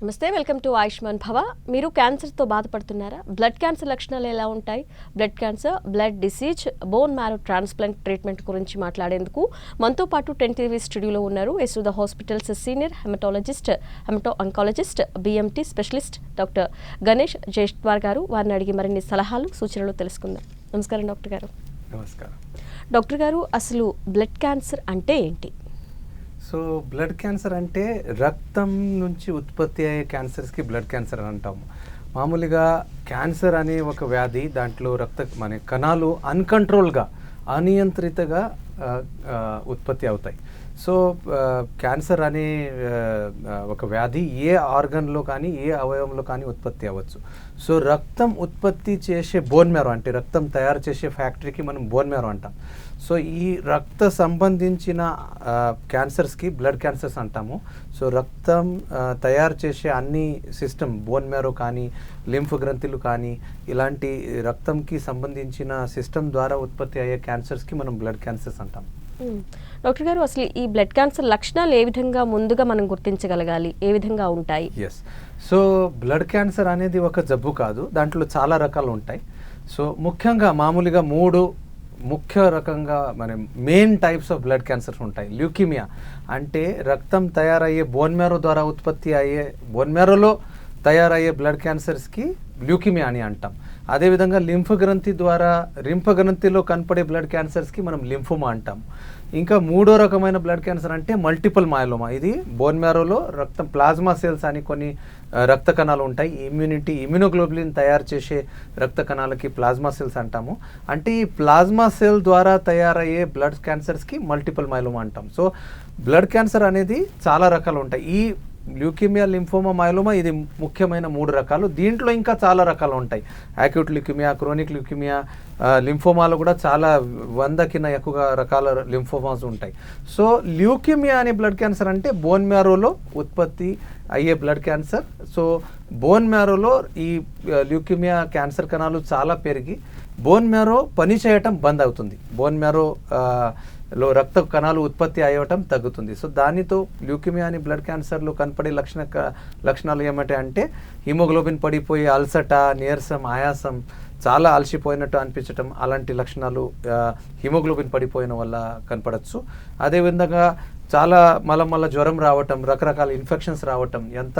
నమస్తే, welcome to Ayushman భవ. మీరు క్యాన్సర్తో బాధపడుతున్నారా? బ్లడ్ క్యాన్సర్ లక్షణాలు ఎలా ఉంటాయి? Blood cancer, blood disease, bone marrow transplant treatment గురించి మాట్లాడేందుకు మనతో పాటు 10 టీవీ స్టూడియోలో ఉన్నారు Yashoda hospitals senior haematologist, haemato oncologist, BMT specialist doctor Ganesh Jaishwar గారు. వారిని అడిగి మరిన్ని సలహాలు, సూచనలు తెలుసుకుందాం. నమస్కారం డాక్టర్ గారు. నమస్కారం డాక్టర్ గారు, అసలు బ్లడ్ క్యాన్సర్ అంటే ఏంటి? సో బ్లడ్ క్యాన్సర్ అంటే రక్తం నుంచి ఉత్పత్తి అయ్యే క్యాన్సర్స్కి బ్లడ్ క్యాన్సర్ అని అంటాము. మామూలుగా క్యాన్సర్ అనే ఒక వ్యాధి, దాంట్లో మన కణాలు అన్కంట్రోల్గా, అనియంత్రితగా ఉత్పత్తి అవుతాయి. సో క్యాన్సర్ అనే ఒక వ్యాధి ఏ ఆర్గన్లో కానీ ఏ అవయవంలో కానీ ఉత్పత్తి అవ్వచ్చు. సో రక్తం ఉత్పత్తి చేసే బోన్ మ్యారో, అంటే రక్తం తయారు చేసే ఫ్యాక్టరీకి మనం బోన్ మ్యారో అంటాం. సో ఈ రక్త సంబంధించిన క్యాన్సర్స్కి బ్లడ్ క్యాన్సర్స్ అంటాము. సో రక్తం తయారు చేసే అన్ని సిస్టమ్, బోన్ మ్యారో కానీ లింఫ్ గ్రంథులు కానీ ఇలాంటి రక్తంకి సంబంధించిన సిస్టమ్ ద్వారా ఉత్పత్తి అయ్యే క్యాన్సర్స్కి మనం బ్లడ్ క్యాన్సర్స్ అంటాం. డాక్టర్ గారు, అసలు ఈ బ్లడ్ క్యాన్సర్ లక్షణాలు ఏ విధంగా ముందుగా మనం గుర్తించగలగాలి? ఏ విధంగా ఉంటాయి? ఎస్, సో బ్లడ్ క్యాన్సర్ అనేది ఒక జబ్బు కాదు, దాంట్లో చాలా రకాలు ఉంటాయి. సో ముఖ్యంగా మామూలుగా 3 ముఖ్య రకంగా మన main types of blood cancers ఉంటాయి. ల్యూకీమియా అంటే రక్తం తయారయ్యే బోన్ మ్యారో ద్వారా ఉత్పత్తి అయ్యే, బోన్ మ్యారోలో తయారయ్యే బ్లడ్ క్యాన్సర్స్కి ల్యూకీమియా అని అంటాం. అదేవిధంగా లింఫ్ గ్రంథిలో కనపడే బ్లడ్ క్యాన్సర్స్కి మనం లింఫోమా అంటాం. ఇంకా 3వ రకమైన బ్లడ్ క్యాన్సర్ అంటే మల్టిపుల్ మయోలోమా. ఇది బోన్ మ్యారోలో రక్తం ప్లాజ్మా సెల్స్ అని కొన్ని రక్త కణాలు ఉంటాయి. ఇమ్యూనోగ్లోబులిన్ తయారు చేసే రక్త కణాలకి ప్లాజ్మా సెల్స్ అంటాము. అంటే ఈ ప్లాజ్మా సెల్ ద్వారా తయారయ్యే బ్లడ్ క్యాన్సర్స్కి మల్టిపుల్ మయోలోమా అంటాం. సో బ్లడ్ క్యాన్సర్ అనేది చాలా రకాలు ఉంటాయి. ఈ ల్యూకీమియా, లింఫోమా, మయోలోమా ఇది ముఖ్యమైన 3 రకాలు. దీంట్లో ఇంకా చాలా రకాలు ఉంటాయి. యాక్యూట్ ల్యూకీమియా, క్రోనిక్ ల్యూకీమియా, లింఫోమాలో కూడా చాలా 100కి ఎక్కువ రకాల లింఫోమాస్ ఉంటాయి. సో ల్యూకీమియా అనే బ్లడ్ క్యాన్సర్ అంటే బోన్ మ్యారోలో ఉత్పత్తి అయ్యే బ్లడ్ క్యాన్సర్. సో బోన్ మ్యారోలో ఈ ల్యూకీమియా క్యాన్సర్ కణాలు చాలా పెరిగి బోన్ మ్యారో పని చేయటం బంద్ అవుతుంది. బోన్ మ్యారో లో రక్త కణాలు ఉత్పత్తి అయ్యటం తగ్గుతుంది. సో దానితో ల్యూకీమియా అని బ్లడ్ క్యాన్సర్లో కనపడే లక్షణాలు ఏమిటి అంటే హిమోగ్లోబిన్ పడిపోయి అల్సట, నీరసం, ఆయాసం, చాలా అలసిపోయినట్టు అనిపించటం, అలాంటి లక్షణాలు హిమోగ్లోబిన్ పడిపోయిన వల్ల కనపడచ్చు. అదేవిధంగా చాలా మళ్ళా జ్వరం రావటం, రకరకాల ఇన్ఫెక్షన్స్ రావటం, ఎంత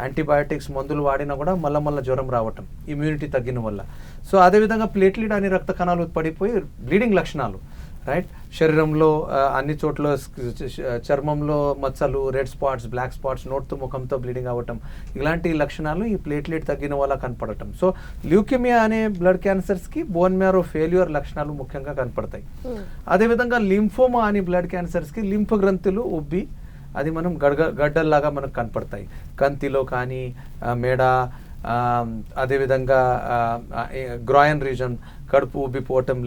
యాంటీబయాటిక్స్ మందులు వాడినా కూడా మళ్ళా జ్వరం రావటం ఇమ్యూనిటీ తగ్గిన వల్ల. సో అదేవిధంగా ప్లేట్లెట్ అనే రక్త కణాలు పడిపోయి బ్లీడింగ్ లక్షణాలు, రైట్, శరీరంలో అన్ని చోట్ల చర్మంలో మచ్చలు, రెడ్ స్పాట్స్, బ్లాక్ స్పాట్స్, నోట్తో ముఖంతో బ్లీడింగ్ అవ్వటం, ఇలాంటి లక్షణాలు ఈ ప్లేట్లెట్ తగ్గిన వల్ల కనపడటం. సో ల్యూకీమియా అనే బ్లడ్ క్యాన్సర్స్కి బోన్ మ్యారో ఫెయిల్యూర్ లక్షణాలు ముఖ్యంగా కనపడతాయి. అదేవిధంగా లింఫోమా అనే బ్లడ్ క్యాన్సర్స్కి లింఫ్ గ్రంథులు ఉబ్బి అది మనం గడ్డల్లాగా మనకు కనపడతాయి. కంతిలో కానీ మెడ, అదేవిధంగా గ్రాయన్ రీజన్ కడుపు ఉబ్బిపోవటం,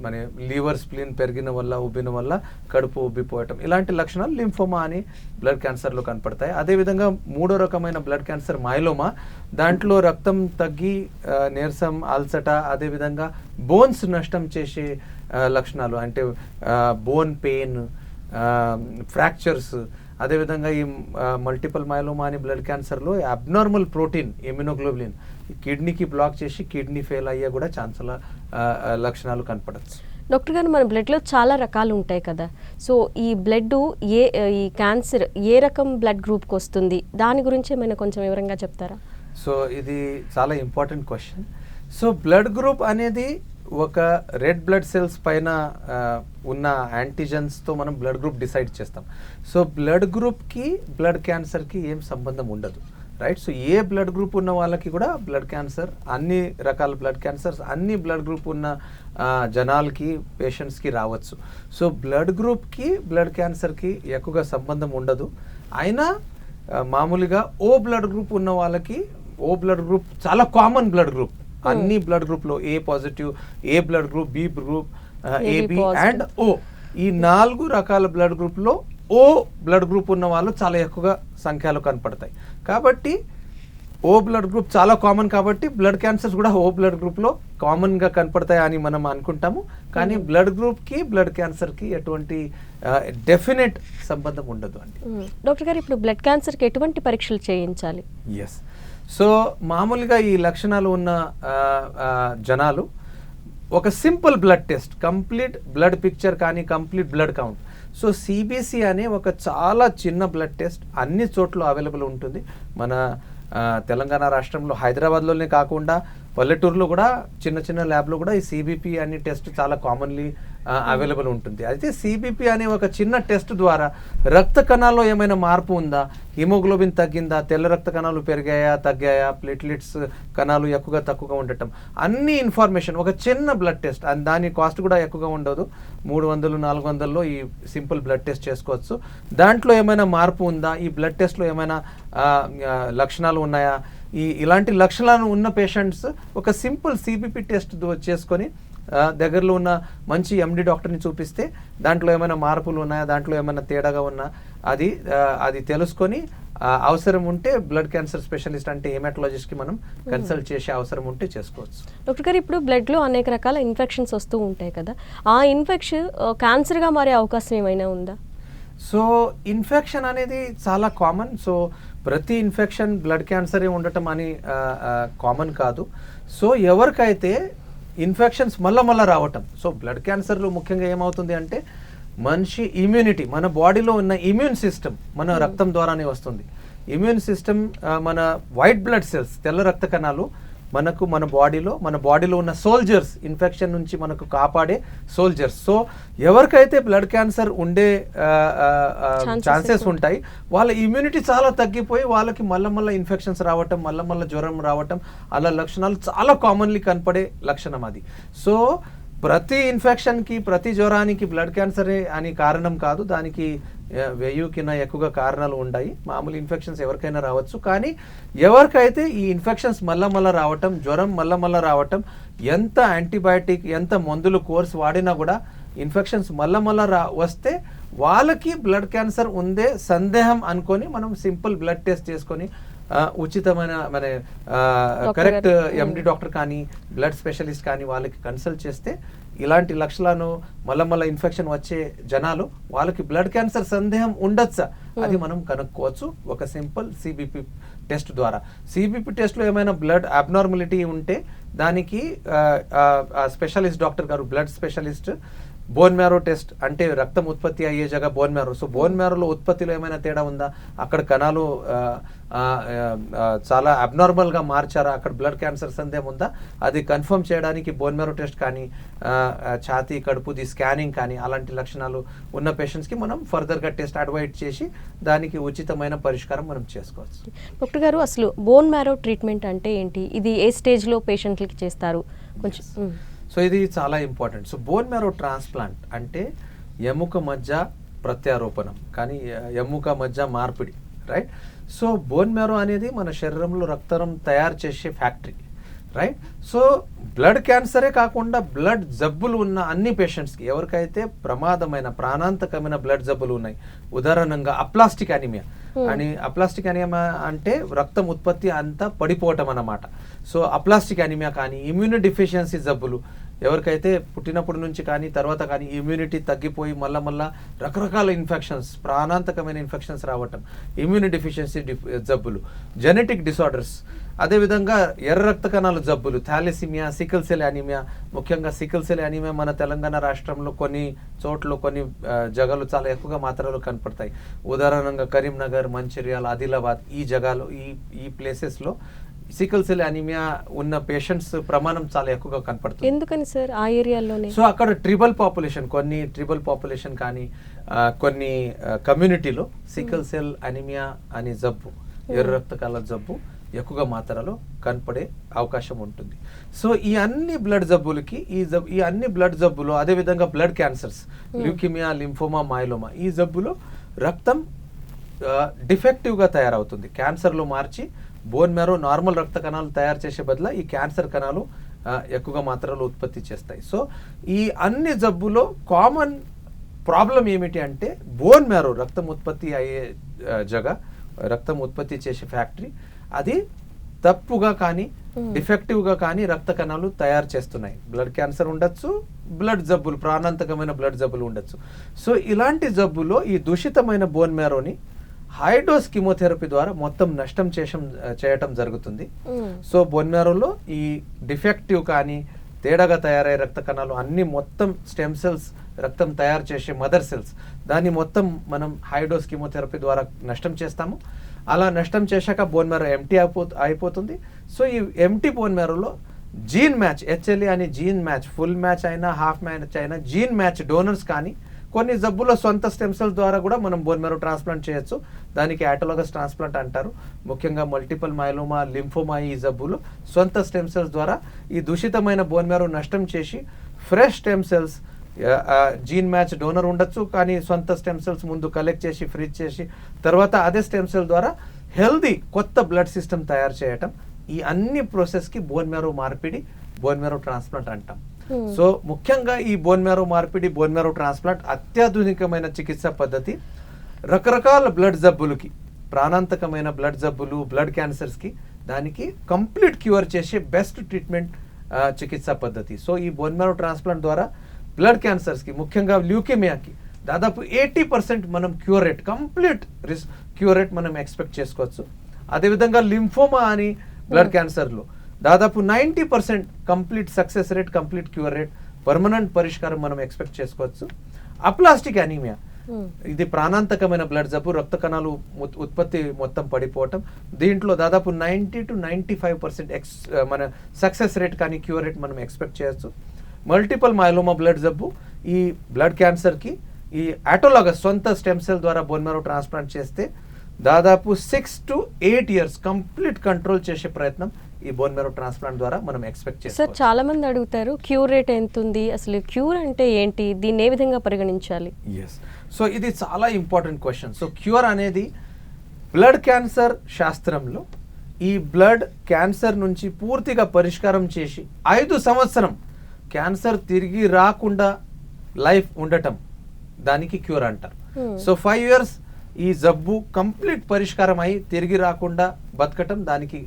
మన లివర్ స్ప్లీన్ పెరిగిన వల్ల ఉబ్బిన వల్ల కడుపు ఉబ్బిపోవటం, ఇలాంటి లక్షణాలు లింఫోమా అని బ్లడ్ క్యాన్సర్లో కనపడతాయి. అదేవిధంగా 3వ రకమైన బ్లడ్ క్యాన్సర్ మయోలోమా, దాంట్లో రక్తం తగ్గి నీరసం, అల్సట, అదేవిధంగా బోన్స్ నష్టం చేసే లక్షణాలు అంటే బోన్ పెయిన్, ఫ్రాక్చర్స్. అదేవిధంగా ఈ మల్టిపుల్ మయోలోమా అని బ్లడ్ క్యాన్సర్లో అబ్నార్మల్ ప్రోటీన్ ఇమ్యూనోగ్లోబులిన్ కిడ్నీకి బ్లాక్ చేసి కిడ్నీ ఫెయిల్ అయ్యే కూడా ఛాన్సుల లక్షణాలు కనపడచ్చు. డాక్టర్ గారు, మన బ్లడ్లో చాలా రకాలు ఉంటాయి కదా. సో ఈ బ్లడ్ ఈ క్యాన్సర్ ఏ రకం బ్లడ్ గ్రూప్కి వస్తుంది, దాని గురించి ఏమైనా కొంచెం వివరంగా చెప్తారా? సో ఇది చాలా important question. So blood group అనేది ఒక రెడ్ బ్లడ్ సెల్స్ పైన ఉన్న యాంటీజెన్స్తో మనం బ్లడ్ గ్రూప్ డిసైడ్ చేస్తాం. సో బ్లడ్ గ్రూప్కి బ్లడ్ క్యాన్సర్కి ఏం సంబంధం ఉండదు, రైట్. సో ఏ బ్లడ్ గ్రూప్ ఉన్న వాళ్ళకి కూడా బ్లడ్ క్యాన్సర్, అన్ని రకాల బ్లడ్ క్యాన్సర్స్ అన్ని బ్లడ్ గ్రూప్ ఉన్న జనాలకి, పేషెంట్స్కి రావచ్చు. సో బ్లడ్ గ్రూప్కి బ్లడ్ క్యాన్సర్కి ఎక్కువగా సంబంధం ఉండదు. అయినా మామూలుగా ఓ బ్లడ్ గ్రూప్ ఉన్న వాళ్ళకి, ఓ బ్లడ్ గ్రూప్ చాలా కామన్ బ్లడ్ గ్రూప్, అన్ని బ్లడ్ గ్రూప్లో A positive, A blood group, B group, AB and O, ఈ 4 రకాల బ్లడ్ గ్రూప్లో ఓ బ్లడ్ గ్రూప్ ఉన్న వాళ్ళు చాలా ఎక్కువగా సంఖ్యలో కనపడతాయి. కాబట్టి ఓ బ్లడ్ గ్రూప్ చాలా కామన్ కాబట్టి బ్లడ్ క్యాన్సర్స్ కూడా ఓ బ్లడ్ గ్రూప్లో కామన్గా కనపడతాయి అని మనం అనుకుంటాము. కానీ బ్లడ్ గ్రూప్కి బ్లడ్ క్యాన్సర్కి ఎటువంటి డెఫినెట్ సంబంధం ఉండదు అండి. డాక్టర్ గారు, ఇప్పుడు బ్లడ్ క్యాన్సర్కి ఎటువంటి పరీక్షలు చేయించాలి? ఎస్. సో మామూలుగా ఈ లక్షణాలు ఉన్న జనాలు ఒక simple blood test, complete blood picture కానీ complete blood count. So CBC అనే ఒక చాలా చిన్న బ్లడ్ టెస్ట్ అన్ని చోట్ల అవైలబుల్ ఉంటుంది. మన తెలంగాణ రాష్ట్రంలో హైదరాబాద్లోనే కాకుండా పల్లెటూరులో కూడా చిన్న చిన్న ల్యాబ్లో కూడా ఈ సిబిపి అనే టెస్ట్ చాలా కామన్లీ అవైలబుల్ ఉంటుంది. అయితే సిబిపి అనే ఒక చిన్న టెస్ట్ ద్వారా రక్త కణాల్లో ఏమైనా మార్పు ఉందా, హిమోగ్లోబిన్ తగ్గిందా, తెల్ల రక్త కణాలు పెరిగాయా తగ్గాయా, ప్లేట్లెట్స్ కణాలు ఎక్కువగా తక్కువగా ఉండటం, అన్ని ఇన్ఫర్మేషన్ ఒక చిన్న బ్లడ్ టెస్ట్. దాని కాస్ట్ కూడా ఎక్కువగా ఉండదు, 300-400లో ఈ సింపుల్ బ్లడ్ టెస్ట్ చేసుకోవచ్చు. దాంట్లో ఏమైనా మార్పు ఉందా, ఈ బ్లడ్ టెస్ట్లో ఏమైనా లక్షణాలు ఉన్నాయా, ఇలాంటి లక్షణాలు ఉన్న పేషెంట్స్ ఒక సింపుల్ సిబిపి టెస్ట్ చేసుకొని దగ్గరలో ఉన్న మంచి ఎండి డాక్టర్ని చూపిస్తే దాంట్లో ఏమైనా మార్పులు ఉన్నాయా, దాంట్లో ఏమైనా తేడాగా ఉన్నా అది తెలుసుకొని అవసరం ఉంటే బ్లడ్ క్యాన్సర్ స్పెషలిస్ట్ అంటే హెమటాలజిస్ట్కి మనం కన్సల్ట్ చేసే అవసరం ఉంటే చేసుకోవచ్చు. డాక్టర్ గారు, ఇప్పుడు బ్లడ్లో అనేక రకాల ఇన్ఫెక్షన్స్ వస్తూ ఉంటాయి కదా, ఆ ఇన్ఫెక్షన్ క్యాన్సర్గా మారే అవకాశం ఏమైనా ఉందా? సో ఇన్ఫెక్షన్ అనేది చాలా కామన్. సో ప్రతి ఇన్ఫెక్షన్ బ్లడ్ క్యాన్సరే ఉండటం అని కామన్ కాదు. సో ఎవరికైతే ఇన్ఫెక్షన్స్ మళ్ళా రావటం, సో బ్లడ్ క్యాన్సర్లో ముఖ్యంగా ఏమవుతుంది అంటే మనిషి ఇమ్యూనిటీ, మన బాడీలో ఉన్న ఇమ్యూన్ సిస్టమ్ మన రక్తం ద్వారానే వస్తుంది. ఇమ్యూన్ సిస్టమ్ మన వైట్ బ్లడ్ సెల్స్, తెల్ల రక్త కణాలు మన బాడీలో ఉన్న సోల్జర్స్, ఇన్ఫెక్షన్ నుంచి మనకు కాపాడే సోల్జర్స్. సో ఎవరికైతే బ్లడ్ క్యాన్సర్ ఉండే ఛాన్సెస్ ఉంటాయి, వాళ్ళ ఇమ్యూనిటీ చాలా తగ్గిపోయి వాళ్ళకి మళ్ళా ఇన్ఫెక్షన్స్ రావటం, మళ్ళా జ్వరం రావటం, అలా లక్షణాలు చాలా కామన్లీ కనపడే లక్షణం అది. సో ప్రతి ఇన్ఫెక్షన్కి, ప్రతి జ్వరానికి బ్లడ్ క్యాన్సరే అని కారణం కాదు, దానికి 1000 ఎక్కువగా కారణాలు ఉన్నాయి. మామూలు ఇన్ఫెక్షన్స్ ఎవరికైనా రావచ్చు. కానీ ఎవరికైతే ఈ ఇన్ఫెక్షన్స్ మళ్ళా రావటం, జ్వరం మళ్ళా రావటం, ఎంత యాంటీబయాటిక్ ఎంత మందులు కోర్స్ వాడినా కూడా ఇన్ఫెక్షన్స్ మళ్ళా వస్తే వాళ్ళకి బ్లడ్ క్యాన్సర్ ఉందే సందేహం అనుకొని మనం సింపుల్ బ్లడ్ టెస్ట్ చేసుకొని ఉచితమైన మన కరెక్ట్ ఎండి డాక్టర్ కానీ బ్లడ్ స్పెషలిస్ట్ కానీ వాళ్ళకి కన్సల్ట్ చేస్తే ఇలాంటి లక్షణాలను మళ్ళా ఇన్ఫెక్షన్ వచ్చే జనాలు వాళ్ళకి బ్లడ్ క్యాన్సర్ సందేహం ఉండొచ్చా అది మనం కనుక్కోవచ్చు ఒక సింపుల్ సిబిపి టెస్ట్ ద్వారా. సిబిపి టెస్ట్లో ఏమైనా బ్లడ్ అబ్నార్మాలిటీ ఉంటే దానికి స్పెషలిస్ట్ డాక్టర్ గారు, blood specialist bone marrow test అంటే రక్తం ఉత్పత్తి అయ్యే జగ బోన్ మ్యారో. సో బోన్ మ్యారోలో ఉత్పత్తిలో ఏమైనా తేడా ఉందా, అక్కడ కణాలు చాలా అబ్నార్మల్గా మార్చారా, అక్కడ బ్లడ్ క్యాన్సర్ సందేహం ఉందా, అది కన్ఫర్మ్ చేయడానికి బోన్ మ్యారో టెస్ట్ కానీ ఛాతీ కడుపుది స్కానింగ్ కానీ అలాంటి లక్షణాలు ఉన్న పేషెంట్స్కి మనం ఫర్దర్గా టెస్ట్ అడ్వైజ్ చేసి దానికి ఉచితమైన పరిష్కారం మనం చేసుకోవచ్చు. డాక్టర్ గారు, అసలు బోన్ మ్యారో ట్రీట్మెంట్ అంటే ఏంటి, ఇది ఏ స్టేజ్లో పేషెంట్లకి చేస్తారు కొంచెం? సో ఇది చాలా important. So bone marrow transplant అంటే ఎముక మధ్య ప్రత్యారోపణం కానీ ఎముక మధ్య మార్పిడి, రైట్. సో బోన్ మ్యారో అనేది మన శరీరంలో రక్తం తయారు చేసే ఫ్యాక్టరీ, రైట్. సో బ్లడ్ క్యాన్సరే కాకుండా బ్లడ్ జబ్బులు ఉన్న అన్ని పేషెంట్స్కి ఎవరికైతే ప్రమాదమైన ప్రాణాంతకమైన బ్లడ్ జబ్బులు ఉన్నాయి, ఉదాహరణంగా అప్లాస్టిక్ అనీమియా అని, అప్లాస్టిక్ అనీమియా అంటే రక్తం ఉత్పత్తి అంతా పడిపోవటం అన్నమాట. సో అప్లాస్టిక్ అనీమియా కానీ ఇమ్యూనో డిఫిషియన్సీ జబ్బులు ఎవరికైతే పుట్టినప్పటి నుంచి కానీ తర్వాత కానీ ఇమ్యూనిటీ తగ్గిపోయి మళ్ళా రకరకాల ఇన్ఫెక్షన్స్, ప్రాణాంతకమైన ఇన్ఫెక్షన్స్ రావటం, ఇమ్యూనో డిఫిషియన్సీ జబ్బులు, జెనెటిక్ డిసార్డర్స్, అదేవిధంగా ఎర్ర రక్త కణాల జబ్బులు, థాలసీమియా, సికిల్ సెల్ అనీమియా. ముఖ్యంగా సికిల్ సెల్ అనీమియా మన తెలంగాణ రాష్ట్రంలో కొన్ని చోట్ల కొన్ని జగాలు చాలా ఎక్కువగా మాత్రలో కనపడతాయి. ఉదాహరణంగా కరీంనగర్, మంచిర్యాల, ఆదిలాబాద్ ఈ జగాలు ఈ ప్లేసెస్లో సికిల్ సెల్ అనీమియా ఉన్న పేషెంట్స్ ప్రమాణం చాలా ఎక్కువగా కనపడుతుంది. ఎందుకని సార్ ఆ ఏరియాలోనే? సో అక్కడ ట్రిబల్ పాపులేషన్ కానీ కొన్ని కమ్యూనిటీలో సికిల్ సెల్ అనీమియా అనే జబ్బు, ఎర్ర రక్త కణాల జబ్బు ఎక్కువగా మాత్రలో కనపడే అవకాశం ఉంటుంది. సో ఈ అన్ని బ్లడ్ జబ్బులకి ఈ అన్ని బ్లడ్ జబ్బులు, అదేవిధంగా బ్లడ్ క్యాన్సర్స్, ల్యూకిమియా, లింఫోమా, మైలోమా ఈ జబ్బులో రక్తం డిఫెక్టివ్గా తయారవుతుంది. క్యాన్సర్లో మార్చి బోన్ మ్యారో నార్మల్ రక్త కణాలు తయారు చేసే బదులు ఈ క్యాన్సర్ కణాలు ఎక్కువగా మాత్రలో ఉత్పత్తి చేస్తాయి. సో ఈ అన్ని జబ్బులో కామన్ ప్రాబ్లం ఏమిటి అంటే బోన్ మ్యారో రక్తం ఉత్పత్తి అయ్యే రక్తం ఉత్పత్తి చేసే ఫ్యాక్టరీ అది తప్పుగా కానీ డిఫెక్టివ్గా కానీ రక్త కణాలు తయారు చేస్తున్నాయి. బ్లడ్ క్యాన్సర్ ఉండొచ్చు, బ్లడ్ జబ్బులు, ప్రాణాంతకమైన బ్లడ్ జబ్బులు ఉండొచ్చు. సో ఇలాంటి జబ్బులో ఈ దూషితమైన బోన్ మ్యారోని హైడోస్ కీమోథెరపీ ద్వారా మొత్తం నష్టం చేయటం జరుగుతుంది. సో బోన్ మ్యారోలో ఈ డిఫెక్టివ్ కానీ తేడాగా తయారయ్యే రక్త కణాలు అన్ని మొత్తం స్టెమ్ సెల్స్, రక్తం తయారు చేసే మదర్ సెల్స్, దాన్ని మొత్తం మనం హైడోస్ కీమోథెరపీ ద్వారా నష్టం చేస్తాము. అలా నష్టం చేశాక బోన్ మ్యారో ఎంటీ అయిపోతుంది. సో ఈ ఎంటీ బోన్ మ్యారోలో జీన్ మ్యాచ్, హెచ్ఎల్ఏ అని జీన్ మ్యాచ్, ఫుల్ మ్యాచ్ అయినా హాఫ్ మ్యాచ్ అయినా జీన్ మ్యాచ్ డోనర్స్ కానీ కొన్ని జబ్బుల సొంత స్టెమ్ సెల్స్ ద్వారా కూడా మనం బోన్ మ్యారో ట్రాన్స్ప్లాంట్ చేయొచ్చు. దానికి ఆటోలాగస్ ట్రాన్స్ప్లాంట్ అంటారు. ముఖ్యంగా మల్టిపుల్ మైలోమా, లింఫోమా ఈ జబ్బులు సొంత స్టెమ్ సెల్స్ ద్వారా ఈ దూషితమైన బోన్ మ్యారో నష్టం చేసి fresh stem cells, gene match donor ఉండొచ్చు కానీ సొంత స్టెమ్ సెల్స్ ముందు కలెక్ట్ చేసి ఫ్రీజ్ చేసి తర్వాత అదే స్టెమ్ సెల్ ద్వారా హెల్దీ కొత్త బ్లడ్ సిస్టమ్ తయారు చేయటం, ఈ అన్ని ప్రాసెస్కి బోన్ మ్యారో మార్పిడి, బోన్ మ్యారో ట్రాన్స్ప్లాంట్ అంటాం. సో ముఖ్యంగా ఈ బోన్ మ్యారో మార్పిడి, బోన్ మ్యారో ట్రాన్స్ప్లాంట్ అత్యాధునికమైన చికిత్సా పద్ధతి. రకరకాల బ్లడ్ జబ్బులకి, ప్రాణాంతకమైన బ్లడ్ జబ్బులు, బ్లడ్ క్యాన్సర్స్కి దానికి కంప్లీట్ క్యూర్ చేసే బెస్ట్ ట్రీట్మెంట్ చికిత్సా పద్ధతి. సో ఈ బోన్ మ్యారో ట్రాన్స్ప్లాంట్ ద్వారా బ్లడ్ క్యాన్సర్స్కి, ముఖ్యంగా ల్యూకేమియాకి దాదాపు 80% మనం cure rate, complete cure rate మనం ఎక్స్పెక్ట్ చేసుకోవచ్చు. అదేవిధంగా లింఫోమా అని బ్లడ్ క్యాన్సర్లో దాదాపు 90% complete success rate, complete cure rate, permanent పరిష్కారం మనం ఎక్స్పెక్ట్ చేసుకోవచ్చు. అప్లాస్టిక్ అనీమియా, ఇది ప్రాణాంతకమైన బ్లడ్ జబ్బు, రక్త కణాలు ఉత్పత్తి మొత్తం పడిపోవటం. దీంట్లో దాదాపు 90 to 95% మన సక్సెస్ రేట్ కానీ క్యూర్ రేట్ మనం ఎక్స్పెక్ట్ చేయొచ్చు. మల్టిపుల్ మైలోమా బ్లడ్ జబ్బు, ఈ బ్లడ్ క్యాన్సర్కి ఈ ఆటోలాగస్ సొంత స్టెమ్ సెల్ ద్వారా బోన్ మ్యారో ట్రాన్స్ప్లాంట్ చేస్తే దాదాపు 6 to 8 years కంప్లీట్ కంట్రోల్ చేసే ప్రయత్నం ఈ బోన్ మ్యారో ట్రాన్స్ప్లాంట్ ద్వారా మనం ఎక్స్పెక్ట్ చేస్తాం. సార్, చాలా మంది అడుగుతారు క్యూర్ రేట్ ఎంత ఉంది, అసలు క్యూర్ అంటే ఏంటి, దీన్ని ఏ విధంగా పరిగణించాలి? ఎస్, సో ఇది చాలా ఇంపార్టెంట్ క్వశ్చన్. సో క్యూర్ అనేది బ్లడ్ క్యాన్సర్ శాస్త్రంలో ఈ బ్లడ్ క్యాన్సర్ నుంచి పూర్తిగా పరిష్కారం చేసి 5 సంవత్సరం క్యాన్సర్ తిరిగి రాకుండా లైఫ్ ఉండటం, దానికి క్యూర్ అంటారు. సో 5 years ఈ జబ్బు కంప్లీట్ పరిష్కారం అయి తిరిగి రాకుండా బతకటం, దానికి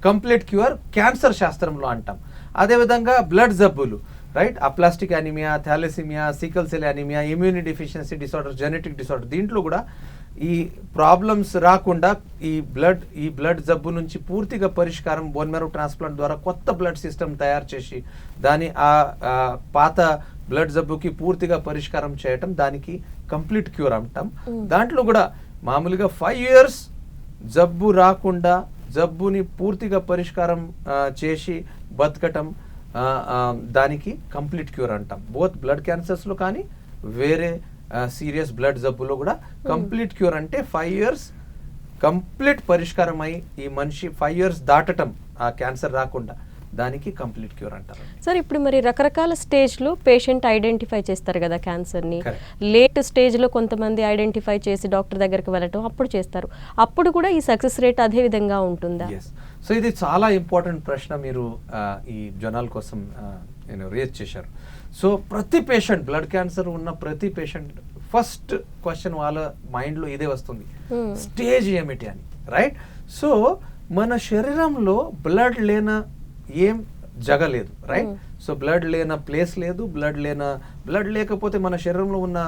కంప్లీట్ క్యూర్ క్యాన్సర్ శాస్త్రంలో అంటాం. అదేవిధంగా బ్లడ్ జబ్బులు, right, aplastic anaemia, thalassaemia, sickle cell anaemia, immuno deficiency disorder, genetic disorder, దీంట్లో కూడా ఈ ప్రాబ్లమ్స్ రాకుండా ఈ బ్లడ్ జబ్బు నుంచి పూర్తిగా పరిష్కారం బోన్ మ్యారో ట్రాన్స్ప్లాంట్ ద్వారా కొత్త బ్లడ్ సిస్టమ్ తయారు చేసి దాని ఆ పాత బ్లడ్ జబ్బుకి పూర్తిగా పరిష్కారం చేయటం, దానికి కంప్లీట్ క్యూర్ అంటాం. దాంట్లో కూడా మామూలుగా 5 years జబ్బు రాకుండా జబ్బుని పూర్తిగా పరిష్కారం చేసి బతకటం, దానికి కంప్లీట్ క్యూర్ అంటాం. బోత్ బ్లడ్ క్యాన్సర్స్లో కానీ వేరే సీరియస్ బ్లడ్ జబ్బులో కూడా కంప్లీట్ క్యూర్ అంటే 5 years కంప్లీట్ పరిష్కారం అయి ఈ మనిషి 5 years దాటటం ఆ క్యాన్సర్ రాకుండా, దానికి కంప్లీట్ క్యూర్ అంటారు. సార్, ఇప్పుడు మరి రకరకాల స్టేజ్లో పేషెంట్ ఐడెంటిఫై చేస్తారు కదా క్యాన్సర్ని. లేట్ స్టేజ్లో కొంతమంది ఐడెంటిఫై చేసి డాక్టర్ దగ్గరికి వెళ్ళటం అప్పుడు చేస్తారు. అప్పుడు కూడా ఈ సక్సెస్ రేట్ అదే విధంగా ఉంటుందా? సో ఇది చాలా ఇంపార్టెంట్ ప్రశ్న మీరు ఈ జనాల కోసం రేజ్ చేశారు. సో ప్రతి పేషెంట్, బ్లడ్ క్యాన్సర్ ఉన్న ప్రతి పేషెంట్ ఫస్ట్ క్వశ్చన్ వాళ్ళ మైండ్లో ఇదే వస్తుంది, స్టేజ్ ఏమిటి అని, రైట్? సో మన శరీరంలో బ్లడ్ లేన ఏం జగలేదు, రైట్? సో బ్లడ్ లేన ప్లేస్ లేదు, బ్లడ్ లేకపోతే మన శరీరంలో ఉన్న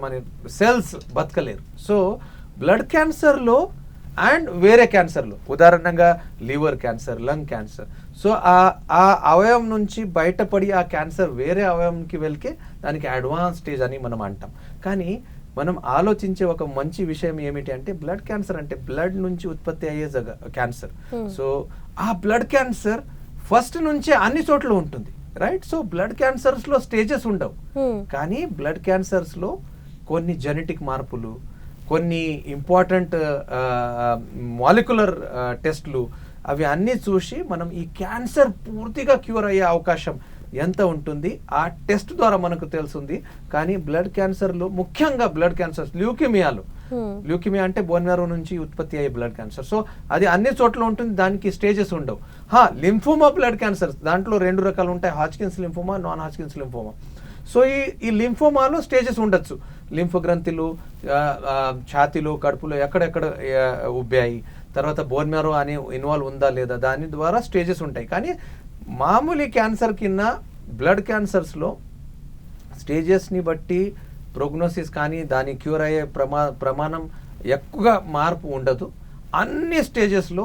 మన సెల్స్ బతకలేరు. సో బ్లడ్ క్యాన్సర్లో అండ్ వేరే క్యాన్సర్లు, ఉదాహరణంగా liver cancer, lung cancer, so ఆ అవయవం నుంచి బయటపడి ఆ క్యాన్సర్ వేరే అవయవంకి వెళ్తే దానికి అడ్వాన్స్ స్టేజ్ అని మనం అంటాం. కానీ మనం ఆలోచించే ఒక మంచి విషయం ఏమిటి అంటే, బ్లడ్ క్యాన్సర్ అంటే బ్లడ్ నుంచి ఉత్పత్తి అయ్యే క్యాన్సర్. సో ఆ బ్లడ్ క్యాన్సర్ ఫస్ట్ నుంచే అన్ని చోట్ల ఉంటుంది, రైట్? సో బ్లడ్ క్యాన్సర్స్లో స్టేజెస్ ఉండవు, కానీ బ్లడ్ క్యాన్సర్స్లో కొన్ని జెనెటిక్ మార్పులు, కొన్ని ఇంపార్టెంట్ మాలిక్యులర్ టెస్ట్లు, అవి అన్నీ చూసి మనం ఈ క్యాన్సర్ పూర్తిగా క్యూర్ అయ్యే అవకాశం ఎంత ఉంటుంది ఆ టెస్ట్ ద్వారా మనకు తెలుస్తుంది. కానీ బ్లడ్ క్యాన్సర్లో, ముఖ్యంగా బ్లడ్ క్యాన్సర్స్, ల్యూకేమియా అంటే బోన్ మ్యారో నుంచి ఉత్పత్తి అయ్యే బ్లడ్ క్యాన్సర్, సో అది అన్ని చోట్ల ఉంటుంది, దానికి స్టేజెస్ ఉండవు. లింఫోమా బ్లడ్ క్యాన్సర్, దాంట్లో 2 రకాలు ఉంటాయి, Hodgkin's lymphoma, non Hodgkin's lymphoma. So ఈ లింఫోమాలో స్టేజెస్ ఉండొచ్చు, లింఫో గ్రంథులు ఛాతీలో, కడుపులో ఎక్కడెక్కడ ఉబ్బాయి, తర్వాత బోన్ మ్యారో అని ఇన్వాల్వ్ ఉందా లేదా, దాని ద్వారా స్టేజెస్ ఉంటాయి. కానీ మామూలు క్యాన్సర్ కింద బ్లడ్ క్యాన్సర్స్లో స్టేజెస్ని బట్టి ప్రోగ్నోసిస్ కానీ దాని క్యూర్ అయ్యే ప్రమాణం ఎక్కువగా మార్పు ఉండదు. అన్ని స్టేజెస్లో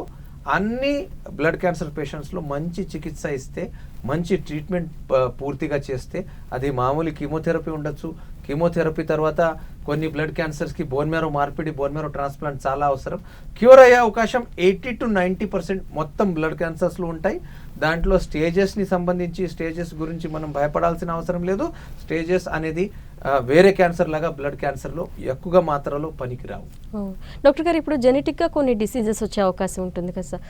అన్ని బ్లడ్ క్యాన్సర్ పేషెంట్స్లో మంచి చికిత్స ఇస్తే, మంచి ట్రీట్మెంట్ పూర్తిగా చేస్తే, అది మామూలు కీమోథెరపీ ఉండొచ్చు. కీమోథెరపీ తర్వాత కొన్ని బ్లడ్ క్యాన్సర్స్కి బోన్ మ్యారో మార్పిడి, బోన్ మ్యారో ట్రాన్స్ప్లాంట్ చాలా అవసరం. క్యూర్ అయ్యే అవకాశం 80 to 90% మొత్తం బ్లడ్ క్యాన్సర్స్లో ఉంటాయి. దాంట్లో స్టేజెస్ని సంబంధించి స్టేజెస్ గురించి మనం భయపడాల్సిన అవసరం లేదు. స్టేజెస్ అనేది వేరే క్యాన్సర్ లాగా బ్లడ్ క్యాన్సర్లో ఎక్కువగా మాత్రలో పనికిరావు. డాక్టర్ గారు, ఇప్పుడు జెనెటిక్గా కొన్ని డిసీజెస్ వచ్చే అవకాశం ఉంటుంది కదా సార్,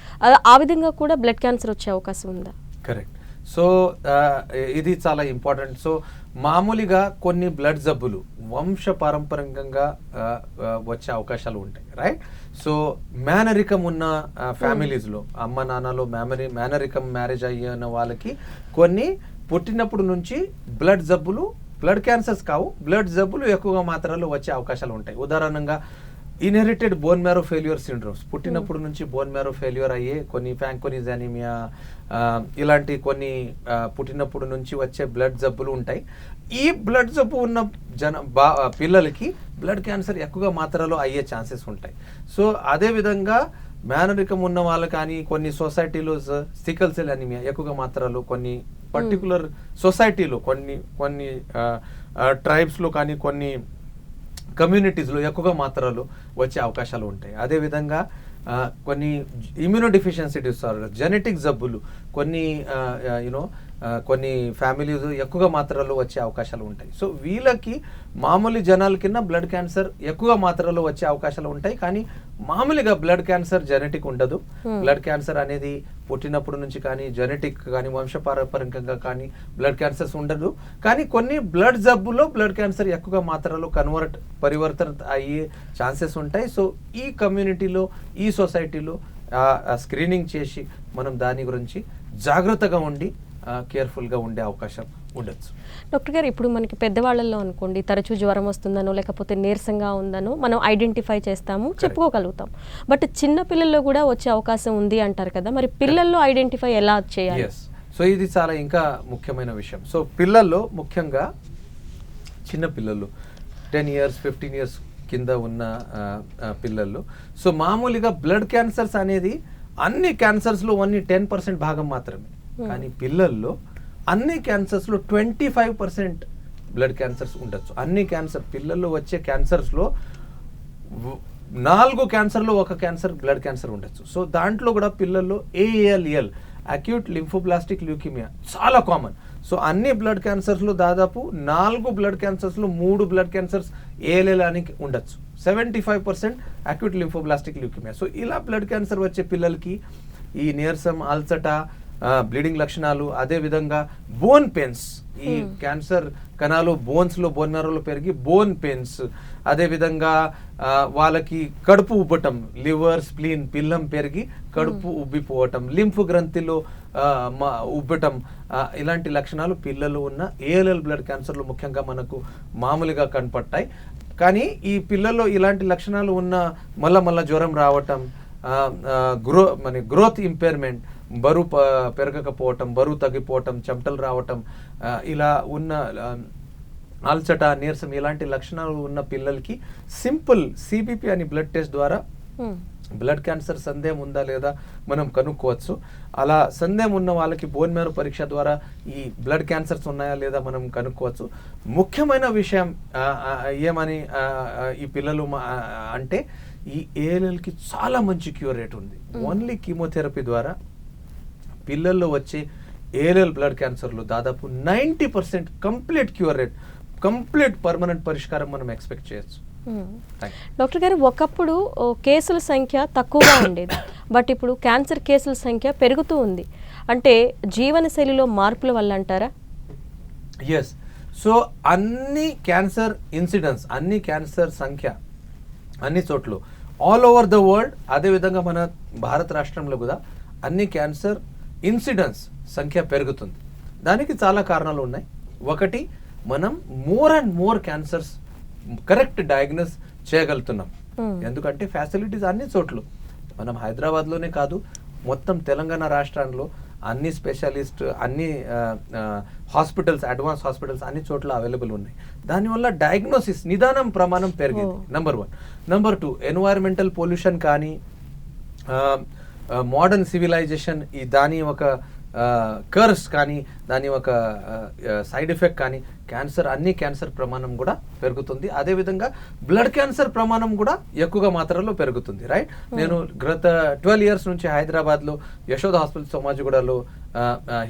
ఆ విధంగా కూడా బ్లడ్ క్యాన్సర్ వచ్చే అవకాశం ఉందా? కరెక్ట్. సో ఇది చాలా ఇంపార్టెంట్. సో మామూలుగా కొన్ని బ్లడ్ జబ్బులు వంశపారంపర్యంగా వచ్చే అవకాశాలు ఉంటాయి, రైట్? సో మేనరికం ఉన్న ఫ్యామిలీస్లో, అమ్మ నాన్నలో మేనరికం మ్యారేజ్ అయిన వాళ్ళకి కొన్ని పుట్టినప్పుడు నుంచి బ్లడ్ జబ్బులు, బ్లడ్ క్యాన్సర్స్ కావు, బ్లడ్ జబ్బులు ఎక్కువగా మాత్రలో వచ్చే అవకాశాలు ఉంటాయి. ఉదాహరణంగా inherited bone marrow failure syndromes, పుట్టినప్పుడు నుంచి బోన్ మ్యారో ఫెయిల్యూర్ అయ్యే కొన్ని ఫ్యాంకోనిస్ అనీమియా, ఇలాంటి కొన్ని పుట్టినప్పుడు నుంచి వచ్చే బ్లడ్ జబ్బులు ఉంటాయి. ఈ బ్లడ్ జబ్బు ఉన్న పిల్లలకి బ్లడ్ క్యాన్సర్ ఎక్కువగా మాత్రలో అయ్యే ఛాన్సెస్ ఉంటాయి. సో అదేవిధంగా మేనరికం ఉన్న వాళ్ళు కానీ కొన్ని సొసైటీలో సికల్ సెల్ అనీమియా ఎక్కువగా మాత్రలో కొన్ని పర్టికులర్ సొసైటీలో కొన్ని ట్రైబ్స్లో కానీ కొన్ని కమ్యూనిటీస్లో ఎక్కువగా మాత్రలు వచ్చే అవకాశాలు ఉంటాయి. అదేవిధంగా కొన్ని ఇమ్యూనోడిఫిషియన్సీ డిసార్డర్, జెనెటిక్ జబ్బులు కొన్ని కొన్ని ఫ్యామిలీస్ ఎక్కువగా మాత్రలో వచ్చే అవకాశాలు ఉంటాయి. సో వీళ్ళకి మామూలు జనాల కింద బ్లడ్ క్యాన్సర్ ఎక్కువగా మాత్రలో వచ్చే అవకాశాలు ఉంటాయి. కానీ మామూలుగా బ్లడ్ క్యాన్సర్ జెనెటిక్ ఉండదు. బ్లడ్ క్యాన్సర్ అనేది పుట్టినప్పుడు నుంచి కానీ జెనెటిక్ కానీ వంశపారంపర్యంగా కానీ బ్లడ్ క్యాన్సర్స్ ఉండదు. కానీ కొన్ని బ్లడ్ జబ్బులో బ్లడ్ క్యాన్సర్ ఎక్కువగా మాత్రలో పరివర్తన అయ్యే ఛాన్సెస్ ఉంటాయి. సో ఈ కమ్యూనిటీలో, ఈ సొసైటీలో స్క్రీనింగ్ చేసి మనం దాని గురించి జాగ్రత్తగా ఉండి కేర్ఫుల్గా ఉండే అవకాశం ఉండొచ్చు. డాక్టర్ గారు, ఇప్పుడు మనకి పెద్దవాళ్ళల్లో అనుకోండి, తరచూ జ్వరం వస్తుందనో లేకపోతే నీరసంగా ఉందనో మనం ఐడెంటిఫై చేస్తాము, చెప్పుకోగలుగుతాం. బట్ చిన్న పిల్లల్లో కూడా వచ్చే అవకాశం ఉంది అంటారు కదా, మరి పిల్లల్లో ఐడెంటిఫై ఎలా చేయాలి? సో ఇది చాలా ఇంకా ముఖ్యమైన విషయం. సో పిల్లల్లో ముఖ్యంగా చిన్న పిల్లలు 10 years 15 years కింద ఉన్న పిల్లల్లో, సో మామూలుగా బ్లడ్ క్యాన్సర్స్ అనేది అన్ని క్యాన్సర్స్లో ఓన్లీ 10% భాగం మాత్రమే. కానీ పిల్లల్లో అన్ని క్యాన్సర్స్లో 25% బ్లడ్ క్యాన్సర్స్ ఉండొచ్చు. అన్ని పిల్లల్లో వచ్చే క్యాన్సర్స్లో 4 క్యాన్సర్లో 1 క్యాన్సర్ బ్లడ్ క్యాన్సర్ ఉండొచ్చు. సో దాంట్లో కూడా పిల్లల్లో ALL, అక్యూట్ లింఫోబ్లాస్టిక్ ల్యూకిమియా చాలా కామన్. సో అన్ని బ్లడ్ క్యాన్సర్స్లో దాదాపు 4 బ్లడ్ క్యాన్సర్స్లో 3 బ్లడ్ క్యాన్సర్స్ ALL అని ఉండొచ్చు. 75% అక్యూట్ లింఫోబ్లాస్టిక్ ల్యూకిమియా. సో ఇలా బ్లడ్ క్యాన్సర్ వచ్చే పిల్లలకి ఈ నీరసం, అల్సట, బ్లీడింగ్ లక్షణాలు, అదేవిధంగా బోన్ పెయిన్స్, ఈ క్యాన్సర్ కణాలు బోన్స్లో, బోన్ మ్యారోలో పెరిగి బోన్ పెయిన్స్, అదేవిధంగా వాళ్ళకి కడుపు ఉబ్బటం, లివర్, స్ప్లీన్, పిల్లం పెరిగి కడుపు ఉబ్బిపోవటం, లింఫ్ గ్రంథిలో ఉబ్బటం, ఇలాంటి లక్షణాలు పిల్లలు ఉన్న ALL బ్లడ్ క్యాన్సర్లు ముఖ్యంగా మనకు మామూలుగా కనపడతాయి. కానీ ఈ పిల్లల్లో ఇలాంటి లక్షణాలు ఉన్న మళ్ళా జ్వరం రావటం, గ్రోత్ ఇంపైర్మెంట్, బరువు పెరగకపోవటం, బరువు తగ్గిపోవటం, చెమటలు రావటం, ఇలా ఉన్న అల్సట, నీరసం ఇలాంటి లక్షణాలు ఉన్న పిల్లలకి సింపుల్ CBP అని బ్లడ్ టెస్ట్ ద్వారా బ్లడ్ క్యాన్సర్ సందేహం ఉందా లేదా మనం కనుక్కోవచ్చు. అలా సందేహం ఉన్న వాళ్ళకి బోన్ మ్యారో పరీక్ష ద్వారా ఈ బ్లడ్ క్యాన్సర్స్ ఉన్నాయా లేదా మనం కనుక్కోవచ్చు. ముఖ్యమైన విషయం ఏమని ఈ పిల్లలు అంటే ఈ ALLకి చాలా మంచి క్యూర్ రేట్ ఉంది. ఓన్లీ కీమోథెరపీ ద్వారా పిల్లల్లో వచ్చే ALL బ్లడ్ క్యాన్సర్లో దాదాపు 90% complete cure rate, complete permanent పరిష్కారం మనం ఎక్స్పెక్ట్ చేయొచ్చు. డాక్టర్ గారు, ఒకప్పుడు కేసుల సంఖ్య తక్కువగా ఉండేది, బట్ ఇప్పుడు క్యాన్సర్ కేసుల సంఖ్య పెరుగుతూ ఉంది. అంటే జీవనశైలిలో మార్పుల వల్ల అంటారా? ఎస్. సో అన్ని క్యాన్సర్ ఇన్సిడెంట్స్, అన్ని క్యాన్సర్ సంఖ్య అన్ని చోట్ల ఆల్ ఓవర్ ద వరల్డ్, అదేవిధంగా మన భారత రాష్ట్రంలో కూడా అన్ని క్యాన్సర్ ఇన్సిడెంట్స్ సంఖ్య పెరుగుతుంది. దానికి చాలా కారణాలు ఉన్నాయి. ఒకటి, మనం more and more cancers correct diagnose చేయగలుగుతున్నాం. ఎందుకంటే ఫ్యాసిలిటీస్ అన్ని చోట్ల మనం హైదరాబాద్లోనే కాదు, మొత్తం తెలంగాణ రాష్ట్రంలో అన్ని స్పెషలిస్ట్, అన్ని హాస్పిటల్స్, అడ్వాన్స్ హాస్పిటల్స్ అన్ని చోట్ల అవైలబుల్ ఉన్నాయి. దానివల్ల డయాగ్నోసిస్ నిదానం ప్రమాణం పెరిగింది. నెంబర్ 1. నెంబర్ 2, ఎన్వైరన్మెంటల్ పొల్యూషన్ కానీ, మోడర్న్ సివిలైజేషన్, ఈ దాని ఒక కర్స్ కానీ, దాని ఒక సైడ్ ఎఫెక్ట్ కానీ, అన్ని క్యాన్సర్ ప్రమాణం కూడా పెరుగుతుంది. అదేవిధంగా బ్లడ్ క్యాన్సర్ ప్రమాణం కూడా ఎక్కువగా మాత్రలో పెరుగుతుంది. రైట్, నేను గత 12 years నుంచి హైదరాబాద్లో యశోద హాస్పిటల్ సోమాజిగూడలో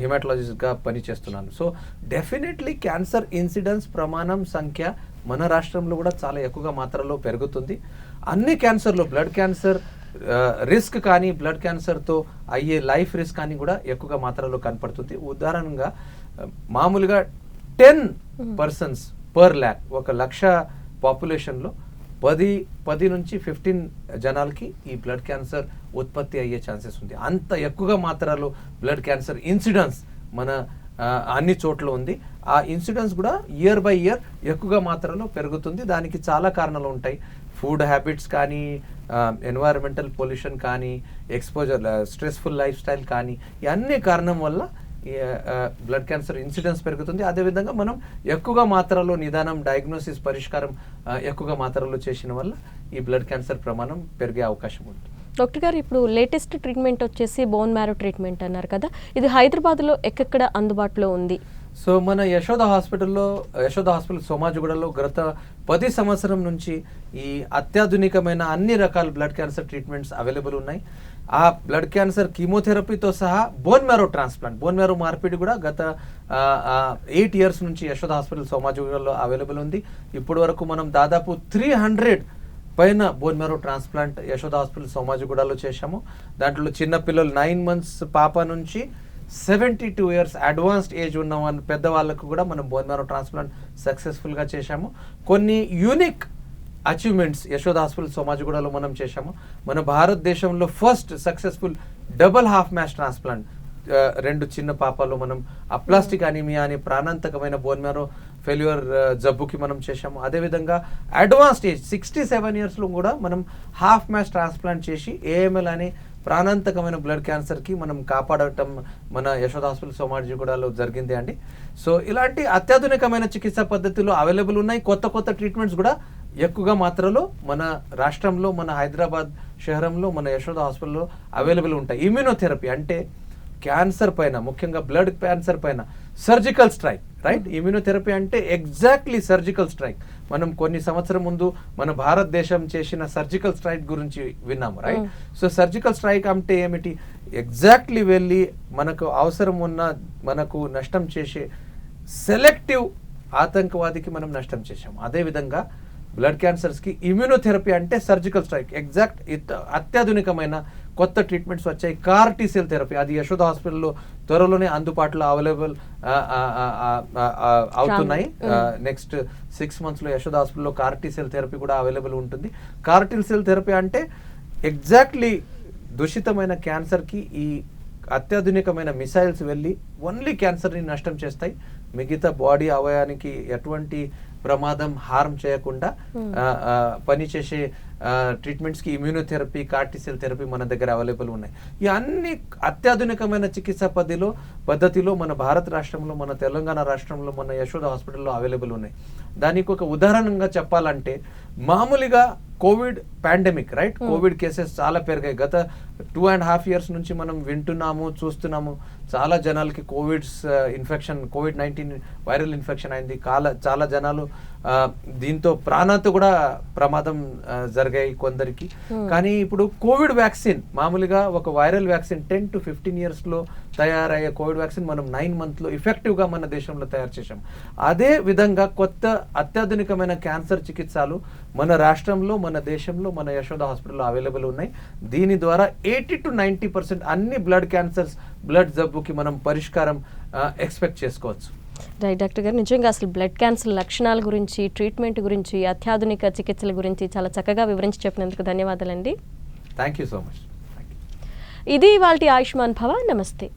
హిమాటలాజిస్ట్గా పనిచేస్తున్నాను. సో డెఫినెట్లీ క్యాన్సర్ ఇన్సిడెన్స్ ప్రమాణం సంఖ్య మన రాష్ట్రంలో కూడా చాలా ఎక్కువగా మాత్రలో పెరుగుతుంది. అన్ని క్యాన్సర్లో బ్లడ్ క్యాన్సర్ రిస్క్ కానీ, బ్లడ్ క్యాన్సర్తో అయ్యే లైఫ్ రిస్క్ కానీ కూడా ఎక్కువగా మాత్రలో కనపడుతుంది. ఉదాహరణగా మామూలుగా 10 persons per lakh, 1,00,000 పాపులేషన్లో 10 నుంచి 15 జనాలకి ఈ బ్లడ్ క్యాన్సర్ ఉత్పత్తి అయ్యే ఛాన్సెస్ ఉంది. అంత ఎక్కువగా మాత్రలో బ్లడ్ క్యాన్సర్ ఇన్సిడెన్స్ మన అన్ని చోట్ల ఉంది. ఆ ఇన్సిడెన్స్ కూడా ఇయర్ బై ఇయర్ ఎక్కువగా మాత్రలో పెరుగుతుంది. దానికి చాలా కారణాలు ఉంటాయి. ఫుడ్ హ్యాబిట్స్ కానీ, ఎన్వైరన్మెంటల్ పొల్యూషన్ కానీ, ఎక్స్పోజర్, స్ట్రెస్ఫుల్ లైఫ్ స్టైల్ కానీ, ఈ అన్ని కారణం వల్ల బ్లడ్ క్యాన్సర్ ఇన్సిడెన్స్ పెరుగుతుంది. అదేవిధంగా మనం ఎక్కువగా మాత్రలో నిదానం, డయాగ్నోసిస్, పరిష్కారం ఎక్కువగా మాత్రలో చేసిన వల్ల ఈ బ్లడ్ క్యాన్సర్ ప్రమాణం పెరిగే అవకాశం ఉంది. డాక్టర్ గారు, ఇప్పుడు లేటెస్ట్ ట్రీట్మెంట్ వచ్చేసి బోన్ మ్యారో ట్రీట్మెంట్ అన్నారు కదా, ఇది హైదరాబాద్లో ఎక్కడ అందుబాటులో ఉంది? సో మన యశోద హాస్పిటల్ సోమాజిగూడలో గత 10 సంవత్సరం నుంచి ఈ అత్యాధునికమైన అన్ని రకాల బ్లడ్ క్యాన్సర్ ట్రీట్మెంట్స్ అవైలబుల్ ఉన్నాయి. ఆ బ్లడ్ క్యాన్సర్ కీమోథెరపీతో సహా bone marrow transplant, bone marrow మార్పిడి కూడా గత 8 years నుంచి యశోద హాస్పిటల్ సోమాజిగూడలో అవైలబుల్ ఉంది. ఇప్పటి వరకు మనం దాదాపు 300 పైన bone marrow transplant Yashoda hospital సోమాజిగూడలో చేశాము. దాంట్లో చిన్న పిల్లలు 9 months పాప నుంచి 72 years అడ్వాన్స్డ్ ఏజ్ ఉన్న పెద్దవాళ్ళకు కూడా మనం బోన్ మ్యారో ట్రాన్స్ప్లాంట్ సక్సెస్ఫుల్గా చేశాము. కొన్ని యూనిక్ అచీవ్మెంట్స్ యశోద హాస్పిటల్ సోమాజిగూడలో మనం చేశాము. మన భారతదేశంలో first successful double half mash transplant 2 చిన్న పాపల్లో మనం అప్లాస్టిక్ అనీమియా అనే ప్రాణాంతకమైన బోన్ మ్యారో ఫెయిల్యూర్ జబ్బుకి మనం చేశాము. అదేవిధంగా అడ్వాన్స్డ్ ఏజ్ 67 yearsలో కూడా మనం హాఫ్ మ్యాష్ ట్రాన్స్ప్లాంట్ చేసి AML అనే ప్రాణాంతకమైన బ్లడ్ క్యాన్సర్కి మనం కాపాడటం మన యశోద హాస్పిటల్ సోమాజిగూడలో జరిగింది అండి. సో ఇలాంటి అత్యాధునికమైన చికిత్సా పద్ధతులు అవైలబుల్ ఉన్నాయి. కొత్త ట్రీట్మెంట్స్ కూడా ఎక్కువగా మాత్రలో మన రాష్ట్రంలో, మన హైదరాబాద్ షహరంలో, మన యశోద హాస్పిటల్లో అవైలబుల్ ఉంటాయి. ఇమ్యూనోథెరపీ అంటే క్యాన్సర్ పైన, ముఖ్యంగా బ్లడ్ క్యాన్సర్ పైన సర్జికల్ స్ట్రైక్. రైట్, ఇమ్యూనోథెరపీ అంటే ఎగ్జాక్ట్లీ సర్జికల్ స్ట్రైక్. మనం కొన్ని సంవత్సరం ముందు మన భారతదేశం చేసిన సర్జికల్ స్ట్రైక్ గురించి విన్నాము. రైట్, సో సర్జికల్ స్ట్రైక్ అంటే ఏమిటి? ఎగ్జాక్ట్లీ వెళ్ళి మనకు అవసరం ఉన్న, మనకు నష్టం చేసే సెలెక్టివ్ ఆతంకవాదికి మనం నష్టం చేసాము. అదేవిధంగా బ్లడ్ క్యాన్సర్స్కి ఇమ్యూనోథెరపీ అంటే సర్జికల్ స్ట్రైక్. ఎగ్జాక్ట్ అత్యాధునికమైన కొత్త ట్రీట్మెంట్స్ వచ్చాయి. CAR T-cell థెరపీ, అది యశోద హాస్పిటల్లో త్వరలోనే అందుబాటులో అవైలబుల్ అవుతున్నాయి. నెక్స్ట్ 6 monthsలో యశోద హాస్పిటల్లో CAR T-cell థెరపీ కూడా అవైలబుల్ ఉంటుంది. CAR T-cell థెరపీ అంటే ఎగ్జాక్ట్లీ దూషితమైన క్యాన్సర్కి ఈ అత్యాధునికమైన మిసైల్స్ వెళ్ళి ఓన్లీ క్యాన్సర్ని నష్టం చేస్తాయి. మిగతా బాడీ అవయానికి ఎటువంటి ప్రమాదం, హార్మ్ చేయకుండా పనిచేసే ట్రీట్మెంట్స్కి ఇమ్యూనోథెరపీ, CAR T-cell థెరపీ మన దగ్గర అవైలబుల్ ఉన్నాయి. ఈ అన్ని అత్యాధునికమైన చికిత్సా పద్ధతిలో మన భారత రాష్ట్రంలో, మన తెలంగాణ రాష్ట్రంలో, మన యశోద హాస్పిటల్లో అవైలబుల్ ఉన్నాయి. దానికి ఒక ఉదాహరణగా చెప్పాలంటే, మామూలుగా Covid pandemic, right, Covid cases చాలా పెరిగాయి. గత 2.5 years నుంచి మనం వింటున్నాము, చూస్తున్నాము. చాలా జనాలకి COVID-19 వైరల్ ఇన్ఫెక్షన్ అయింది. చాలా జనాలు దీంతో ప్రాణాలతో కూడా ప్రమాదం జరిగాయి కొందరికి. కానీ ఇప్పుడు కోవిడ్ వ్యాక్సిన్, మామూలుగా ఒక వైరల్ వ్యాక్సిన్ 10 to 15 yearsలో తయారయ్యే కోవిడ్ వ్యాక్సిన్ మనం 9 monthsలో ఎఫెక్టివ్గా మన దేశంలో తయారు చేశాం. అదే విధంగా కొత్త అత్యాధునికమైన క్యాన్సర్ చికిత్సలు మన రాష్ట్రంలో, మన దేశంలో, మన యశోద హాస్పిటల్లో అవైలబుల్ ఉన్నాయి. దీని ద్వారా 80 to 90% అన్ని బ్లడ్ క్యాన్సర్స్, బ్లడ్ జబ్బుకి మనం పరిష్కారం ఎక్స్పెక్ట్ చేసుకోవచ్చు. రైట్ డాక్టర్ గారు, నిజంగా అసలు బ్లడ్ క్యాన్సర్ లక్షణాల గురించి, ట్రీట్మెంట్ గురించి, అత్యాధునిక చికిత్సల గురించి చాలా చక్కగా వివరించి చెప్పినందుకు ధన్యవాదాలండి. Thank you so much. ఇది ఇవాల్టి ఆయుష్మాన్ భవ. నమస్తే.